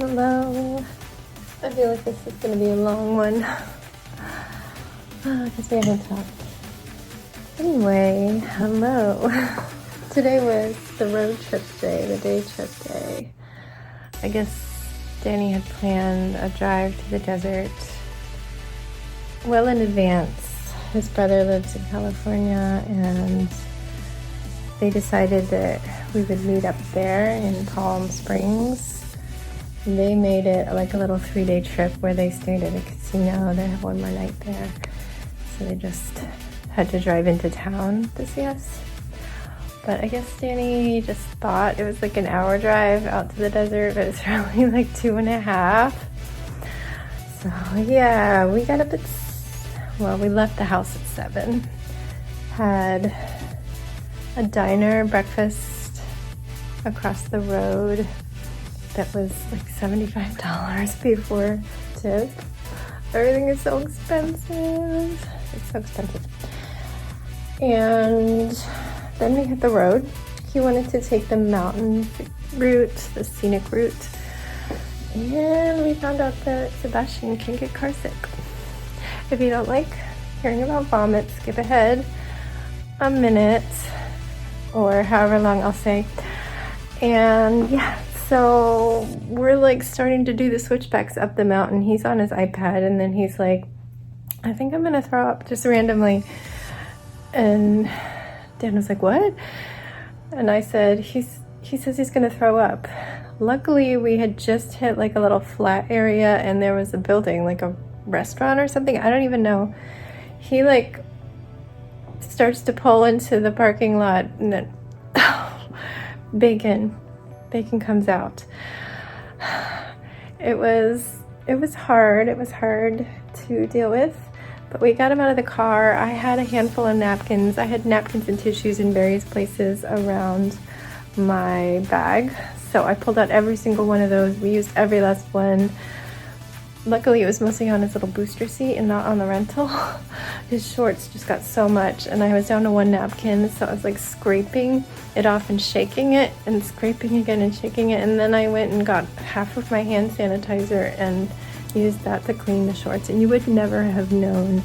Hello. I feel like this is going to be a long one because we haven't talked. Anyway, hello. Today was the road trip day, the day trip day. I guess Danny had planned a drive to the desert well in advance. His brother lives in California and they decided that we would meet up there in Palm Springs. They made it like a little 3-day trip where they stayed at a casino. They have one more night there. So they just had to drive into town to see us. But I guess Danny just thought it was like an hour drive out to the desert, but it's really like 2.5. So yeah, we got up at, we left the house at 7. Had a diner breakfast across the road that was like $75 before tip. Everything is so expensive. It's so expensive. And then we hit the road. He wanted to take the mountain route, the scenic route. And we found out that Sebastian can get carsick. If you don't like hearing about vomit, skip ahead a minute or however long I'll say. And yeah, so we're like starting to do the switchbacks up the mountain. He's on his iPad and then he's like, I think I'm gonna throw up, just randomly. And Dan was like, what? And I said, he says he's gonna throw up. Luckily we had just hit like a little flat area and there was a building, like a restaurant or something. I don't even know. He like starts to pull into the parking lot and then bacon comes out. It was hard. It was hard to deal with, but we got him out of the car. I had a handful of napkins. I had napkins and tissues in various places around my bag. So I pulled out every single one of those. We used every last one. Luckily it was mostly on his little booster seat and not on the rental. His shorts just got so much and I was down to 1 napkin, so I was like scraping it off and shaking it and scraping again and shaking it, and then I went and got half of my hand sanitizer and used that to clean the shorts, and you would never have known.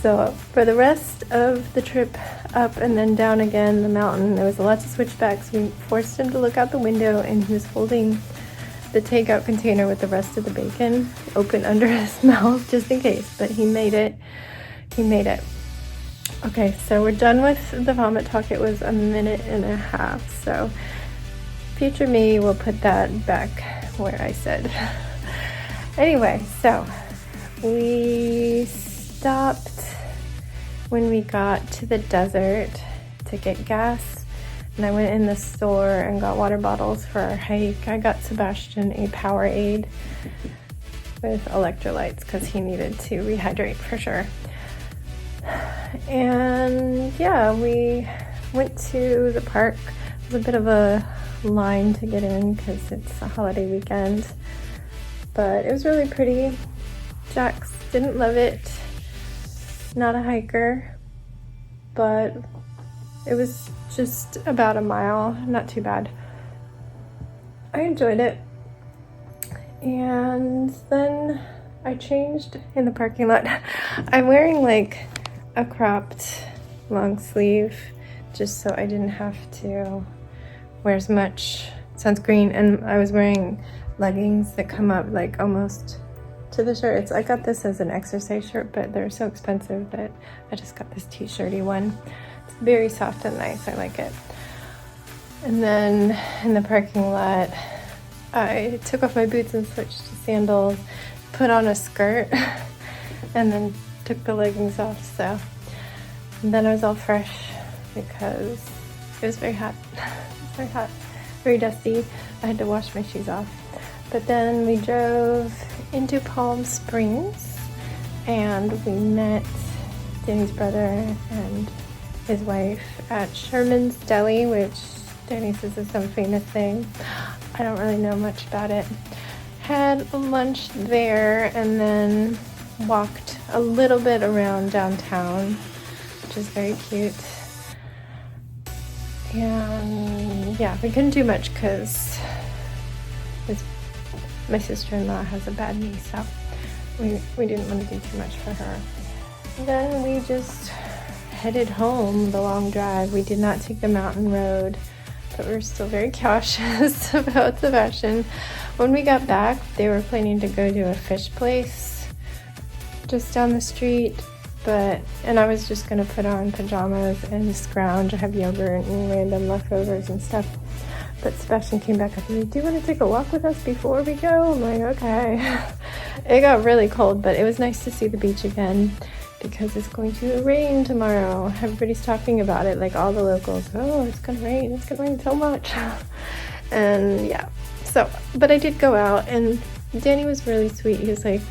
So for the rest of the trip up and then down again the mountain, there was lots of switchbacks. We forced him to look out the window and he was holding the takeout container with the rest of the bacon open under his mouth just in case, but he made it. Okay, so we're done with the vomit talk. It was 1.5 minutes, so future me will put that back where I said. Anyway, so we stopped when we got to the desert to get gas. And I went in the store and got water bottles for our hike. I got Sebastian a Powerade with electrolytes because he needed to rehydrate for sure. And yeah, we went to the park. It was a bit of a line to get in because it's a holiday weekend, but it was really pretty. Jax didn't love it. Not a hiker, but it was just about a mile, not too bad. I enjoyed it. And then I changed in the parking lot. I'm wearing like a cropped long sleeve just so I didn't have to wear as much sunscreen, and I was wearing leggings that come up like almost to the shirts. I got this as an exercise shirt, but they're so expensive that I just got this t-shirty one. It's very soft and nice. I like it. And then in the parking lot, I took off my boots and switched to sandals, put on a skirt, and then took the leggings off. So and then I was all fresh because it was very hot. Very hot, very dusty. I had to wash my shoes off. But then we drove into Palm Springs and we met Danny's brother and his wife at Sherman's Deli, which Danny says is some famous thing. I don't really know much about it. Had lunch there and then walked a little bit around downtown, which is very cute. And yeah, we couldn't do much because 'cause my sister-in-law has a bad knee, so we didn't want to do too much for her. And then we just headed home the long drive. We did not take the mountain road, but we were still very cautious about Sebastian. When we got back, they were planning to go to a fish place just down the street, and I was just gonna put on pajamas and scrounge. I have yogurt and random leftovers and stuff. But Sebastian came back up and like, do you want to take a walk with us before we go? I'm like, okay. It got really cold, but it was nice to see the beach again because it's going to rain tomorrow. Everybody's talking about it, like all the locals. Oh, it's gonna rain so much. And yeah, so, but I did go out, and Danny was really sweet. He was like,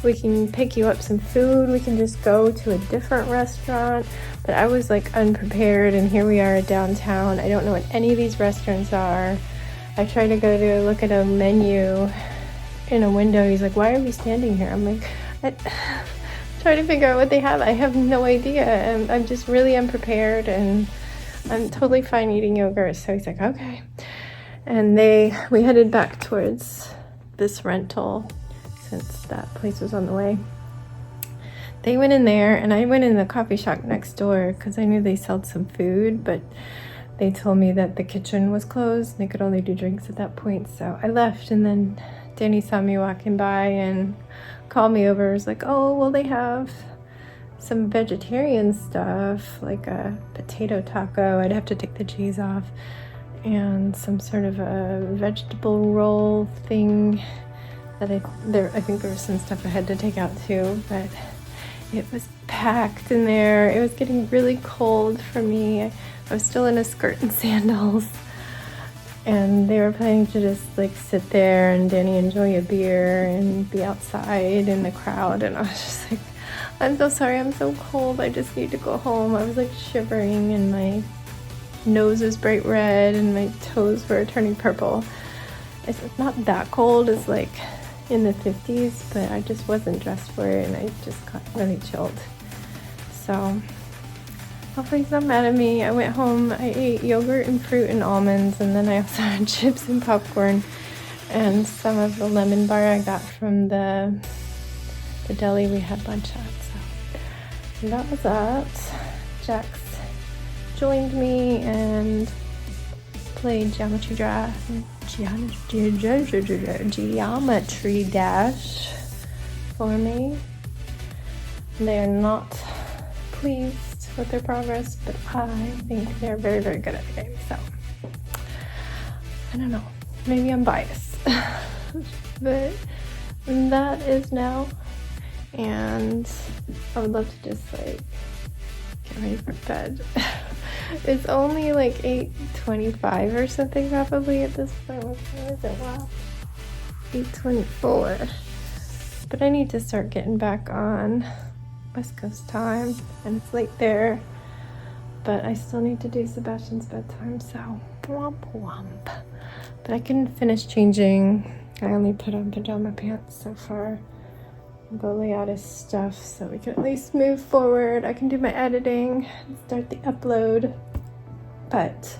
we can pick you up some food. We can just go to a different restaurant. But I was like unprepared, and here we are downtown. I don't know what any of these restaurants are. I tried to go to look at a menu in a window. He's like, why are we standing here? I'm like, trying to figure out what they have. I have no idea. And I'm just really unprepared, and I'm totally fine eating yogurt. So he's like, okay. And we headed back towards this rental since that place was on the way. They went in there, and I went in the coffee shop next door because I knew they sold some food, but they told me that the kitchen was closed and they could only do drinks at that point. So I left, and then Danny saw me walking by and called me over. He was like, oh, well, they have some vegetarian stuff, like a potato taco. I'd have to take the cheese off, and some sort of a vegetable roll thing that I think there was some stuff I had to take out too, but it was packed in there. It was getting really cold for me. I was still in a skirt and sandals, and they were planning to just like sit there and Danny enjoy a beer and be outside in the crowd, and I was just like, I'm so sorry, I'm so cold, I just need to go home. I was like shivering, and my nose was bright red and my toes were turning purple. It's not that cold, it's like in the 50s, but I just wasn't dressed for it, and I just got really chilled. So hopefully he's not mad at me. I went home, I ate yogurt and fruit and almonds, and then I also had chips and popcorn and some of the lemon bar I got from the deli we had lunch at. So that was that. Jax joined me and played Geometry Dash for me. They are not pleased with their progress, but I think they're very, very good at the game. So I don't know, maybe I'm biased. But that is now, and I would love to just like get ready for bed. It's only like 8:25 or something probably at this point. What time is it? Wow, 8:24. But I need to start getting back on West Coast time, and it's late there. But I still need to do Sebastian's bedtime, so womp womp. But I can finish changing. I only put on pajama pants so far. Go lay out his stuff so we can at least move forward. I can do my editing and start the upload. But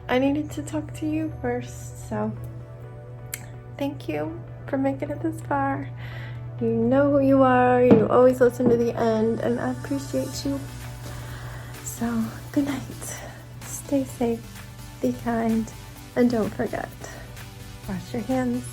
I needed to talk to you first, so thank you for making it this far. You know who you are. You always listen to the end, and I appreciate you. So good night. Stay safe, be kind, and don't forget, wash your hands.